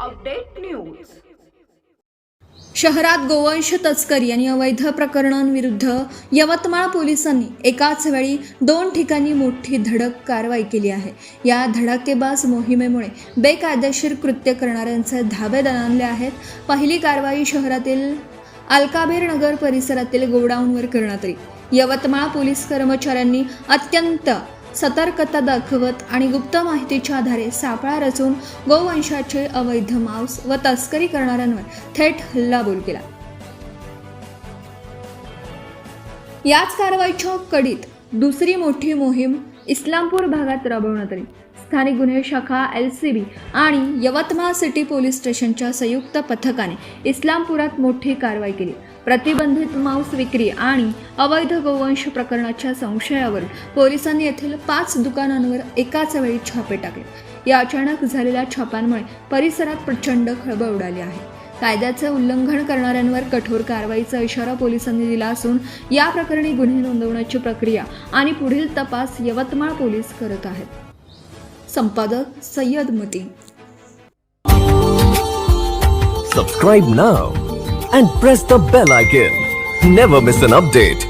Update news. शहरात गोवंश तस्करी आणि अवैध प्रकरणांविरुद्ध यवतमाळ पोलिसांनी एकाच वेळी 2 ठिकाणी मोठी धडक कारवाई केली आहे। या धडाकेबाज मोहिमेमुळे बेकायदेशीर कृत्य करणाऱ्यांचे धाबे दणाणले आहेत। पहिली कारवाई शहरातील अलकाबीर नगर परिसरातील गोडाऊनवर करण्यात आली। यवतमाळ पोलीस कर्मचाऱ्यांनी अत्यंत सतर्कता दाखवत आणि गुप्त माहितीच्या आधारे सापळा रचून गोवंशाचे अवैध मांस व तस्करी करणाऱ्यांवर थेट हल्लाबोल केला। याच कारवाईच्या कडीत दुसरी मोठी मोहीम इस्लामपूर भागात राबवण्यात आली। स्थानिक गुन्हे शाखा LCB आणि यवतमाळ सिटी पोलीस स्टेशनच्या संयुक्त पथकाने इस्लामपुरात मोठी कारवाई केली। प्रतिबंधित मांस विक्री आणि अवैध गोवंश प्रकरणाच्या संशयावर पोलिसांनी येथील 5 दुकानांवर एकाच वेळी छापे टाकले। या अचानक झालेल्या छाप्यांमुळे परिसरात प्रचंड खळबळ उडाली आहे। कायद्याचे उल्लंघन करणाऱ्यांवर कठोर कारवाईचा इशारा पोलिसांनी दिला असून या प्रकरणी गुन्हे नोंदवण्याची प्रक्रिया आणि पुढील तपास यवतमाळ पोलीस करत आहेत। संपादक सय्यद मती। Subscribe now and press the bell icon. Never miss an update.